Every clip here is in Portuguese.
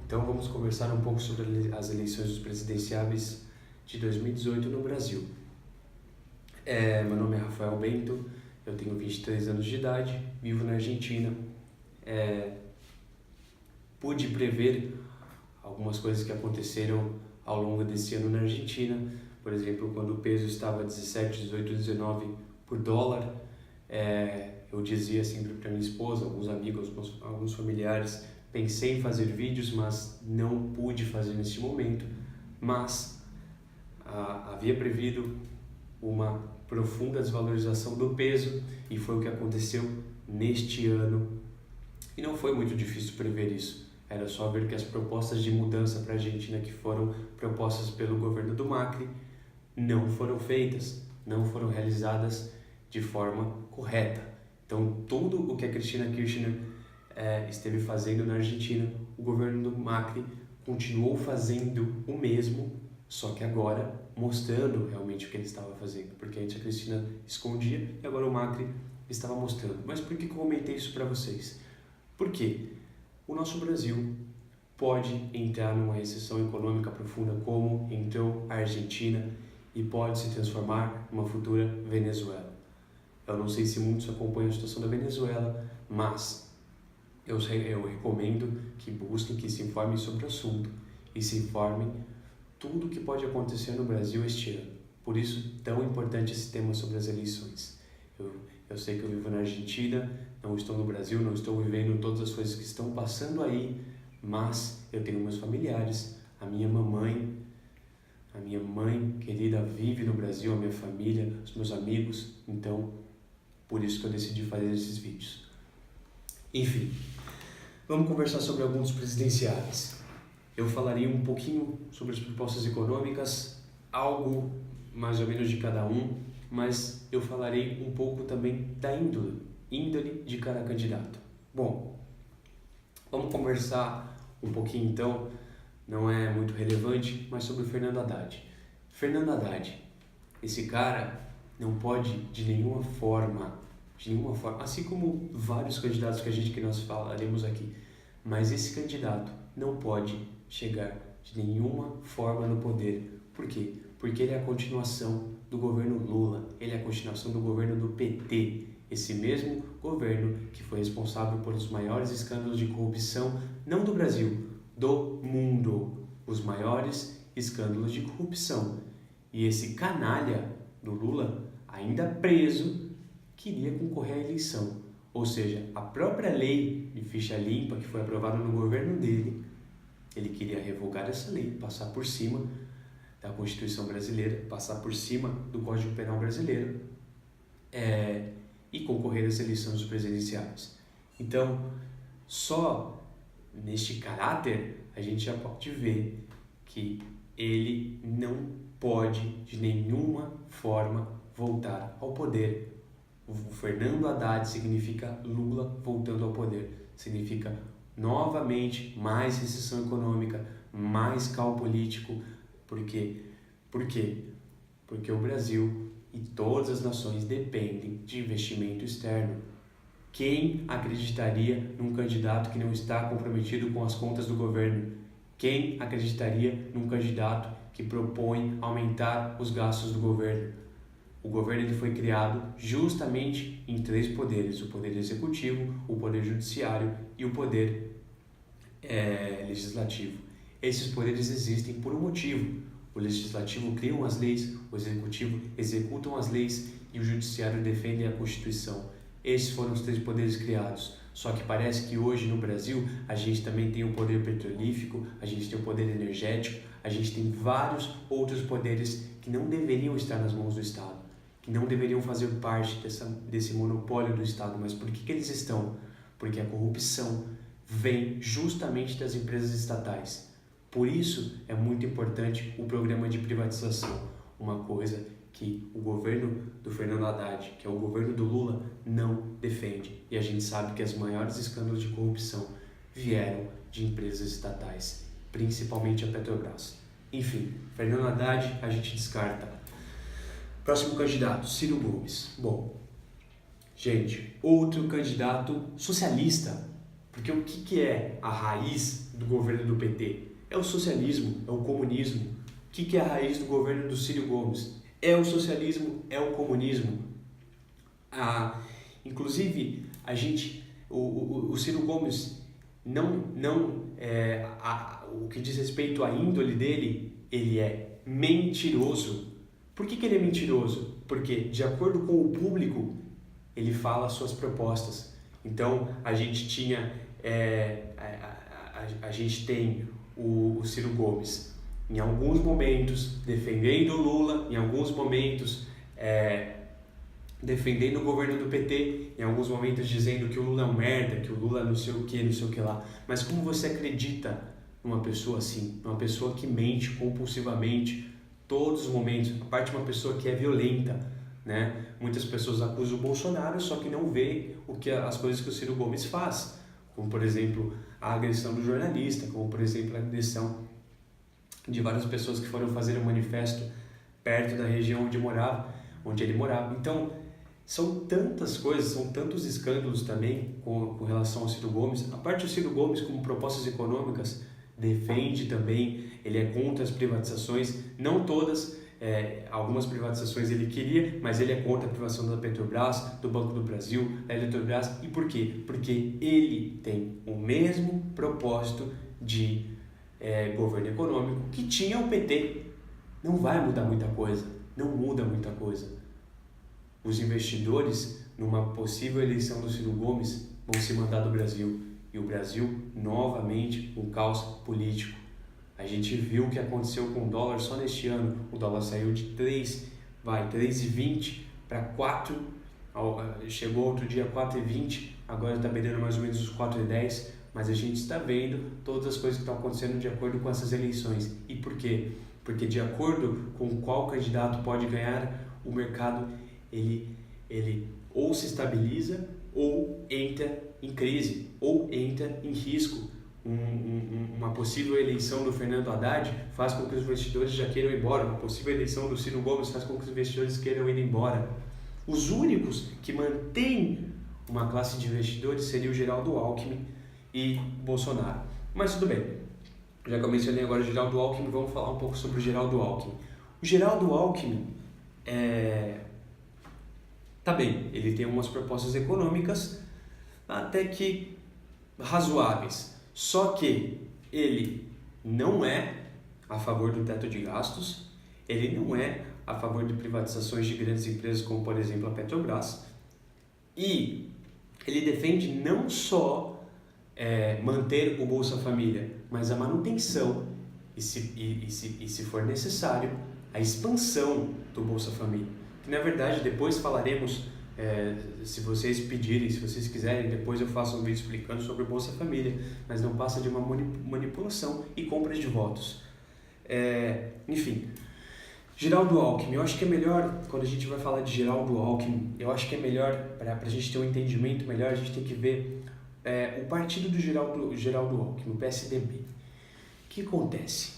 Então vamos conversar um pouco sobre as eleições dos presidenciáveis de 2018 no Brasil. Meu nome é Rafael Bento, eu tenho 23 anos de idade, vivo na Argentina. Pude prever algumas coisas que aconteceram ao longo desse ano na Argentina. Por exemplo, quando o peso estava 17, 18, 19 por dólar, eu dizia sempre para minha esposa, alguns amigos, alguns familiares, pensei em fazer vídeos, mas não pude fazer nesse momento, mas havia previsto uma profunda desvalorização do peso e foi o que aconteceu neste ano. E não foi muito difícil prever isso, era só ver que as propostas de mudança para a Argentina que foram propostas pelo governo do Macri não foram feitas, não foram realizadas de forma correta. Então, tudo o que a Cristina Kirchner esteve fazendo na Argentina, o governo do Macri continuou fazendo o mesmo, só que agora mostrando realmente o que ele estava fazendo, porque antes a Cristina escondia e agora o Macri estava mostrando. Mas por que eu comentei isso para vocês? Porque o nosso Brasil pode entrar numa recessão econômica profunda como entrou a Argentina e pode se transformar numa futura Venezuela. Eu não sei se muitos acompanham a situação da Venezuela, mas eu recomendo que busquem, que se informem sobre o assunto e se informem tudo o que pode acontecer no Brasil este ano. Por isso, tão importante esse tema sobre as eleições. Eu sei que eu vivo na Argentina, não estou no Brasil, não estou vivendo todas as coisas que estão passando aí, mas eu tenho meus familiares, a minha mãe querida vive no Brasil, a minha família, os meus amigos, então por isso que eu decidi fazer esses vídeos. Enfim, vamos conversar sobre alguns presidenciáveis. Eu falaria um pouquinho sobre as propostas econômicas, algo mais ou menos de cada um, mas eu falarei um pouco também da índole de cada candidato. Bom, vamos conversar um pouquinho então, não é muito relevante, mas sobre o Fernando Haddad. Fernando Haddad, esse cara não pode de nenhuma forma, assim como vários candidatos que nós falaremos aqui, mas esse candidato não pode chegar de nenhuma forma no poder. Por quê? Porque ele é a continuação do governo Lula, ele é a continuação do governo do PT, esse mesmo governo que foi responsável por os maiores escândalos de corrupção, não do Brasil, do mundo, os maiores escândalos de corrupção. E esse canalha do Lula, ainda preso, queria concorrer à eleição. Ou seja, a própria lei de ficha limpa que foi aprovada no governo dele, ele queria revogar essa lei, passar por cima da Constituição brasileira, passar por cima do Código Penal brasileiro e concorrer às eleições presidenciais. Então, só neste caráter a gente já pode ver que ele não pode de nenhuma forma voltar ao poder. O Fernando Haddad significa Lula voltando ao poder, significa novamente mais recessão econômica, mais caos político. Por quê? Porque o Brasil e todas as nações dependem de investimento externo. Quem acreditaria num candidato que não está comprometido com as contas do governo? Quem acreditaria num candidato que propõe aumentar os gastos do governo? O governo ele foi criado justamente em três poderes: o poder executivo, o poder judiciário e o poder legislativo. Esses poderes existem por um motivo. O legislativo cria as leis, o executivo executa as leis e o judiciário defende a Constituição. Esses foram os três poderes criados. Só que parece que hoje no Brasil a gente também tem o poder petrolífero, a gente tem o poder energético, a gente tem vários outros poderes que não deveriam estar nas mãos do Estado, que não deveriam fazer parte desse monopólio do Estado. Mas por que eles estão? Porque a corrupção vem justamente das empresas estatais. Por isso é muito importante o programa de privatização, uma coisa que o governo do Fernando Haddad, que é o governo do Lula, não defende. E a gente sabe que os maiores escândalos de corrupção vieram de empresas estatais, principalmente a Petrobras. Enfim, Fernando Haddad a gente descarta. Próximo candidato, Ciro Gomes. Bom, gente, outro candidato socialista. Porque o que é a raiz do governo do PT? É o socialismo, é o comunismo. O que é a raiz do governo do Ciro Gomes? É o socialismo, é o comunismo. Inclusive, o Ciro Gomes, o que diz respeito à índole dele, ele é mentiroso. Por que ele é mentiroso? Porque, de acordo com o público, ele fala as suas propostas. Então, a gente tem o Ciro Gomes, em alguns momentos, defendendo o Lula, em alguns momentos, defendendo o governo do PT, em alguns momentos dizendo que o Lula é um merda, que o Lula não sei o que lá. Mas como você acredita numa pessoa assim? Uma pessoa que mente compulsivamente todos os momentos, a parte de uma pessoa que é violenta, né? Muitas pessoas acusam o Bolsonaro, só que não vê as coisas que o Ciro Gomes faz, como por exemplo a agressão do jornalista, como por exemplo a agressão de várias pessoas que foram fazer um manifesto perto da região onde ele morava. Então, são tantas coisas, são tantos escândalos também com relação ao Ciro Gomes. A parte do Ciro Gomes, como propostas econômicas, defende também, ele é contra as privatizações, não todas, algumas privatizações ele queria, mas ele é contra a privatização da Petrobras, do Banco do Brasil, da Eletrobras. E por quê? Porque ele tem o mesmo propósito de governo econômico que tinha o PT. Não vai mudar muita coisa, não muda muita coisa. Os investidores, numa possível eleição do Ciro Gomes, vão se mandar do Brasil. E o Brasil, novamente, um caos político. A gente viu o que aconteceu com o dólar só neste ano. O dólar saiu de 3,20 para 4, chegou outro dia a 4,20, agora está beirando mais ou menos os 4,10, mas a gente está vendo todas as coisas que estão acontecendo de acordo com essas eleições. E por quê? Porque de acordo com qual candidato pode ganhar, o mercado ele ou se estabiliza ou entra em crise, ou entra em risco. Uma possível eleição do Fernando Haddad faz com que os investidores já queiram ir embora. Uma possível eleição do Ciro Gomes faz com que os investidores queiram ir embora. Os únicos que mantêm uma classe de investidores seria o Geraldo Alckmin e Bolsonaro. Mas tudo bem, já que eu mencionei agora o Geraldo Alckmin, vamos falar um pouco sobre o Geraldo Alckmin. O Geraldo Alckmin tá bem, ele tem umas propostas econômicas até que razoáveis, só que ele não é a favor do teto de gastos, ele não é a favor de privatizações de grandes empresas como por exemplo a Petrobras, e ele defende não só manter o Bolsa Família, mas a manutenção e se for necessário, a expansão do Bolsa Família. Que na verdade depois falaremos, se vocês pedirem, se vocês quiserem, depois eu faço um vídeo explicando sobre o Bolsa Família, mas não passa de uma manipulação e compra de votos. Enfim, Geraldo Alckmin, eu acho que é melhor, quando a gente vai falar de Geraldo Alckmin, eu acho que é melhor, para a gente ter um entendimento melhor, a gente tem que ver o partido do Geraldo Alckmin, o PSDB. O que acontece?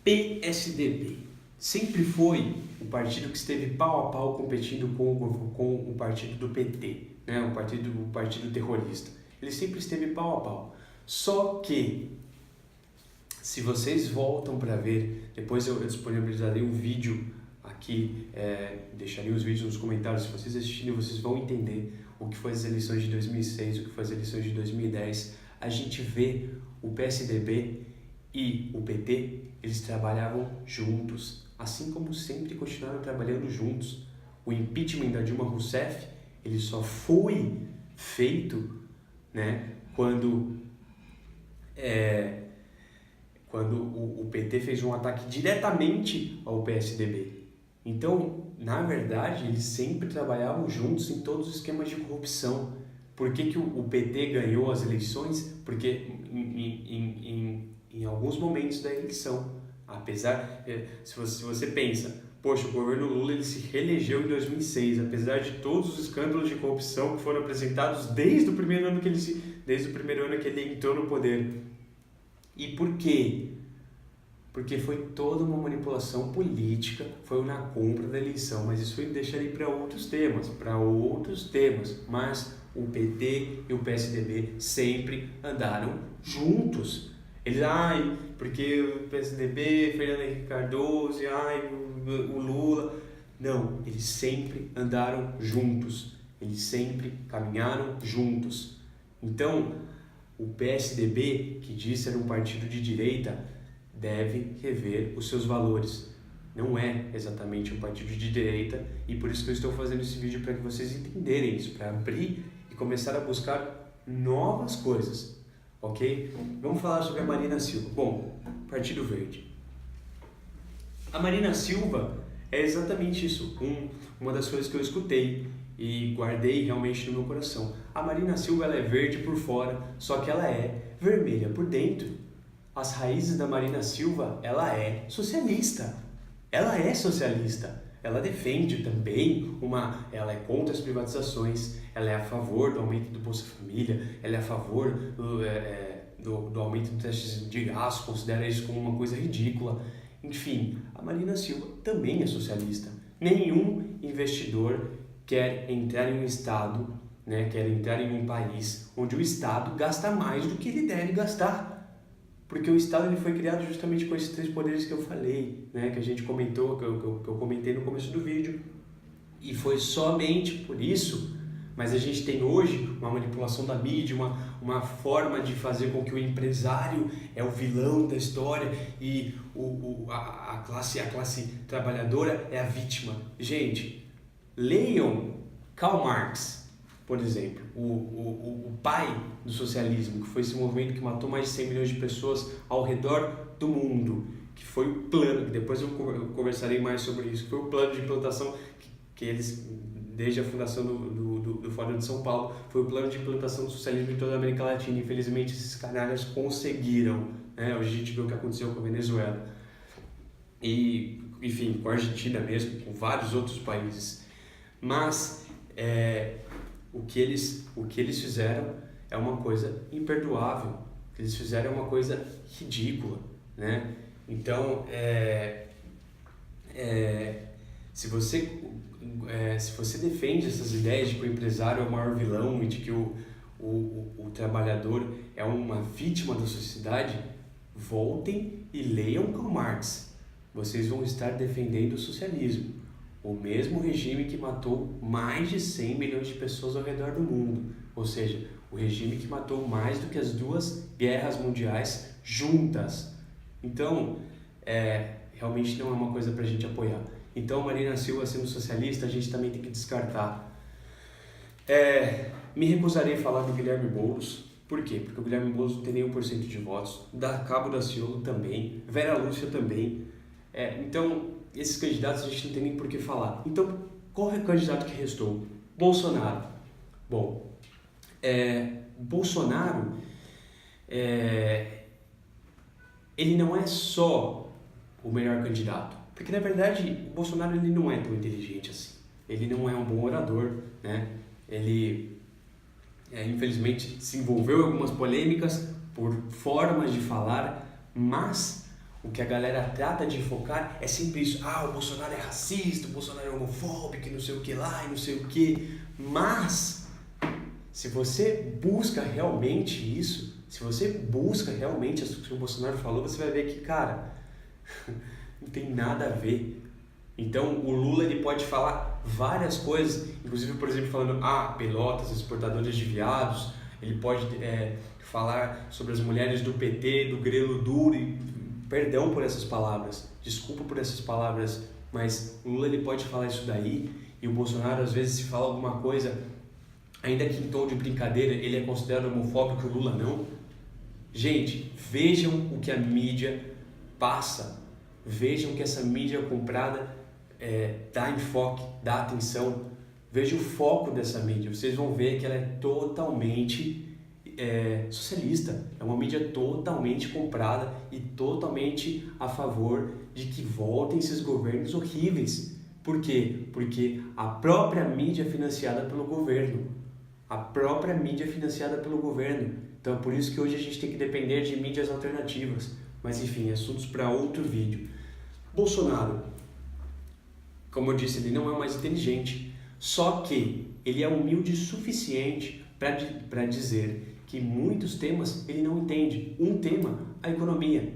PSDB sempre foi o partido que esteve pau a pau competindo com o partido do PT, né? o partido terrorista. Ele sempre esteve pau a pau. Só que, se vocês voltam para ver, depois eu disponibilizarei um vídeo aqui, deixarei os vídeos nos comentários, se vocês assistirem vocês vão entender o que foi as eleições de 2006, o que foi as eleições de 2010. A gente vê o PSDB e o PT, eles trabalhavam juntos, assim como sempre continuaram trabalhando juntos. O impeachment da Dilma Rousseff, ele só foi feito, né, quando o PT fez um ataque diretamente ao PSDB. Então, na verdade, eles sempre trabalhavam juntos em todos os esquemas de corrupção. Por que o PT ganhou as eleições? Porque em alguns momentos da eleição, apesar, se você pensa, poxa, o governo Lula ele se reelegeu em 2006, apesar de todos os escândalos de corrupção que foram apresentados desde o primeiro ano que ele entrou no poder. E por quê? Porque foi toda uma manipulação política, foi na compra da eleição, mas isso eu deixarei para outros temas, mas o PT e o PSDB sempre andaram juntos. Eles, porque o PSDB, Fernando Henrique Cardoso, o Lula. Não, eles sempre andaram juntos. Eles sempre caminharam juntos. Então, o PSDB, que disse ser um partido de direita, deve rever os seus valores. Não é exatamente um partido de direita, e por isso que eu estou fazendo esse vídeo, para que vocês entenderem isso, para abrir e começar a buscar novas coisas, ok? Vamos falar sobre a Marina Silva. Bom, Partido Verde. A Marina Silva é exatamente isso, uma das coisas que eu escutei e guardei realmente no meu coração. A Marina Silva, ela é verde por fora, só que ela é vermelha por dentro. As raízes da Marina Silva, ela é socialista. Ela é socialista. Ela defende também ela é contra as privatizações, ela é a favor do aumento do Bolsa Família, ela é a favor do aumento do teste de gasto, considera isso como uma coisa ridícula. Enfim, a Marina Silva também é socialista. Nenhum investidor quer entrar em um estado, quer entrar em um país onde o Estado gasta mais do que ele deve gastar. Porque o Estado ele foi criado justamente com esses 3 poderes que eu falei, que a gente comentou, que eu comentei no começo do vídeo. E foi somente por isso, mas a gente tem hoje uma manipulação da mídia, uma forma de fazer com que o empresário é o vilão da história e a classe trabalhadora é a vítima. Gente, leiam Karl Marx, por exemplo, o pai do socialismo, que foi esse movimento que matou mais de 100 milhões de pessoas ao redor do mundo, que foi o plano, que depois eu conversarei mais sobre isso, que foi o plano de implantação que eles, desde a fundação do Fórum de São Paulo, foi o plano de implantação do socialismo em toda a América Latina. Infelizmente, esses canalhas conseguiram. Hoje a gente vê o que aconteceu com a Venezuela. E, enfim, com a Argentina mesmo, com vários outros países. Mas o que eles fizeram é uma coisa imperdoável. O que eles fizeram é uma coisa ridícula, Então, se você defende essas ideias de que o empresário é o maior vilão e de que o trabalhador é uma vítima da sociedade, voltem e leiam Karl Marx. Vocês vão estar defendendo o socialismo, o mesmo regime que matou mais de 100 milhões de pessoas ao redor do mundo, ou seja, o regime que matou mais do que as 2 guerras mundiais juntas. Então, realmente não é uma coisa para a gente apoiar. Então, Marina Silva sendo socialista, a gente também tem que descartar. Me recusarei a falar do Guilherme Boulos. Por quê? Porque o Guilherme Boulos não tem nenhum % de votos. Cabo Daciolo também. Vera Lúcia também. Então, esses candidatos a gente não tem nem por que falar. Então, qual é o candidato que restou? Bolsonaro. Bom, Bolsonaro, ele não é só o melhor candidato. Porque, na verdade, o Bolsonaro ele não é tão inteligente assim. Ele não é um bom orador, Ele, infelizmente, se envolveu em algumas polêmicas por formas de falar, mas o que a galera trata de focar é sempre isso. O Bolsonaro é racista, o Bolsonaro é homofóbico, e não sei o que lá, e não sei o que. Mas, se você busca realmente isso, se você busca realmente o que o Bolsonaro falou, você vai ver que, cara, não tem nada a ver. Então, o Lula ele pode falar várias coisas, inclusive, por exemplo, falando, Pelotas, exportadores de viados. Ele pode falar sobre as mulheres do PT, do grelo duro, e perdão por essas palavras, desculpa por essas palavras, mas o Lula ele pode falar isso daí, e o Bolsonaro, às vezes, se fala alguma coisa, ainda que em tom de brincadeira, ele é considerado homofóbico, o Lula não. Gente, vejam o que a mídia passa, vejam que essa mídia comprada dá enfoque, dá atenção, veja o foco dessa mídia, vocês vão ver que ela é totalmente socialista, é uma mídia totalmente comprada e totalmente a favor de que voltem esses governos horríveis. Por quê? Porque a própria mídia é financiada pelo governo, então é por isso que hoje a gente tem que depender de mídias alternativas. Mas enfim, assuntos para outro vídeo. Bolsonaro, como eu disse, ele não é o mais inteligente, só que ele é humilde o suficiente para dizer que muitos temas ele não entende. Um tema, a economia.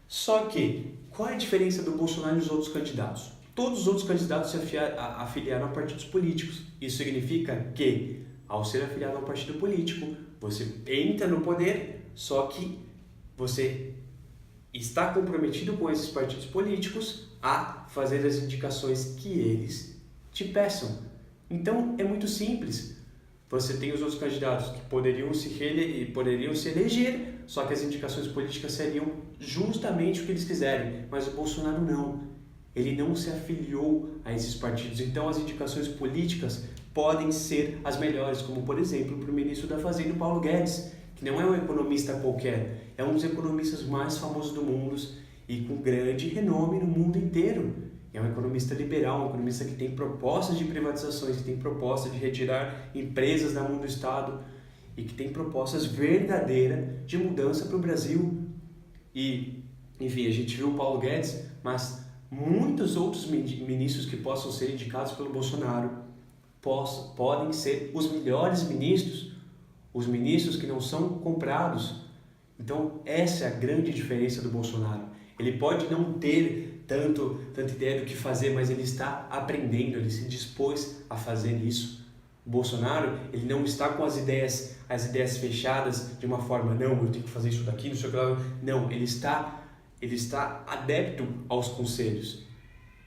Só que, qual é a diferença do Bolsonaro e dos outros candidatos? Todos os outros candidatos se afiliaram a partidos políticos. Isso significa que, ao ser afiliado a um partido político, você entra no poder, só que você está comprometido com esses partidos políticos a fazer as indicações que eles te peçam. Então, é muito simples. Você tem os outros candidatos que poderiam se eleger, só que as indicações políticas seriam justamente o que eles quiserem. Mas o Bolsonaro não. Ele não se afiliou a esses partidos. Então, as indicações políticas podem ser as melhores, como, por exemplo, para o ministro da Fazenda, Paulo Guedes, que não é um economista qualquer, é um dos economistas mais famosos do mundo e com grande renome no mundo inteiro. É um economista liberal, um economista que tem propostas de privatizações, que tem propostas de retirar empresas da mão do Estado e que tem propostas verdadeiras de mudança para o Brasil. E, enfim, a gente viu o Paulo Guedes, mas muitos outros ministros que possam ser indicados pelo Bolsonaro podem ser os melhores ministros, os ministros que não são comprados. Então, essa é a grande diferença do Bolsonaro. Ele pode não ter tanta ideia do que fazer, mas ele está aprendendo, ele se dispôs a fazer isso. O Bolsonaro, ele não está com as ideias fechadas de uma forma, não, eu tenho que fazer isso daqui, não sei o que lá. Não, ele está adepto aos conselhos.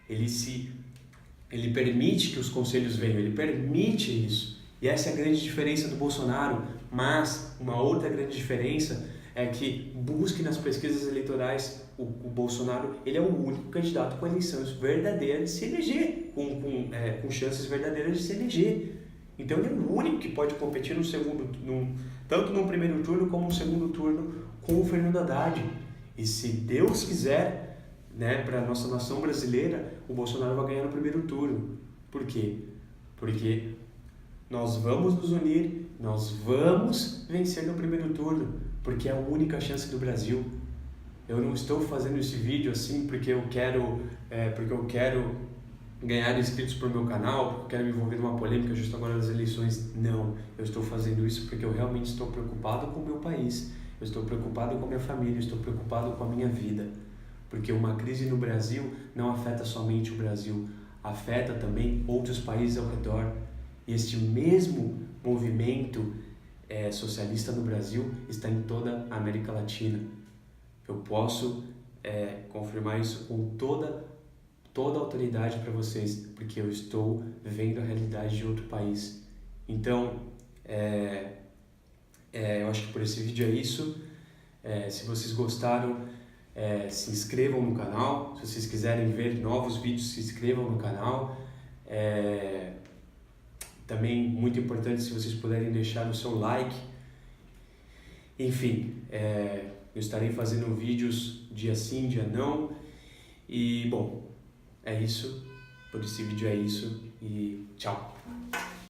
Ele permite que os conselhos venham, ele permite isso. E essa é a grande diferença do Bolsonaro. Mas uma outra grande diferença é que busque nas pesquisas eleitorais o Bolsonaro, ele é o único candidato com eleições verdadeiras de se eleger, com chances verdadeiras de se eleger. Então ele é o único que pode competir tanto no primeiro turno como no segundo turno com o Fernando Haddad. E se Deus quiser, para a nossa nação brasileira, o Bolsonaro vai ganhar no primeiro turno. Por quê? Porque nós vamos nos unir, nós vamos vencer no primeiro turno, porque é a única chance do Brasil. Eu não estou fazendo esse vídeo assim porque eu quero ganhar inscritos para o meu canal, porque eu quero me envolver numa polêmica justo agora das eleições. Não, eu estou fazendo isso porque eu realmente estou preocupado com o meu país, eu estou preocupado com a minha família, eu estou preocupado com a minha vida. Porque uma crise no Brasil não afeta somente o Brasil, afeta também outros países ao redor. E este mesmo movimento socialista no Brasil está em toda a América Latina. Eu posso confirmar isso com toda a autoridade para vocês, porque eu estou vivendo a realidade de outro país. Então, eu acho que por esse vídeo é isso. Se vocês gostaram, se inscrevam no canal. Se vocês quiserem ver novos vídeos, se inscrevam no canal. Também muito importante se vocês puderem deixar o seu like. Enfim, eu estarei fazendo vídeos dia sim, dia não. E bom, é isso. Por esse vídeo é isso. E tchau.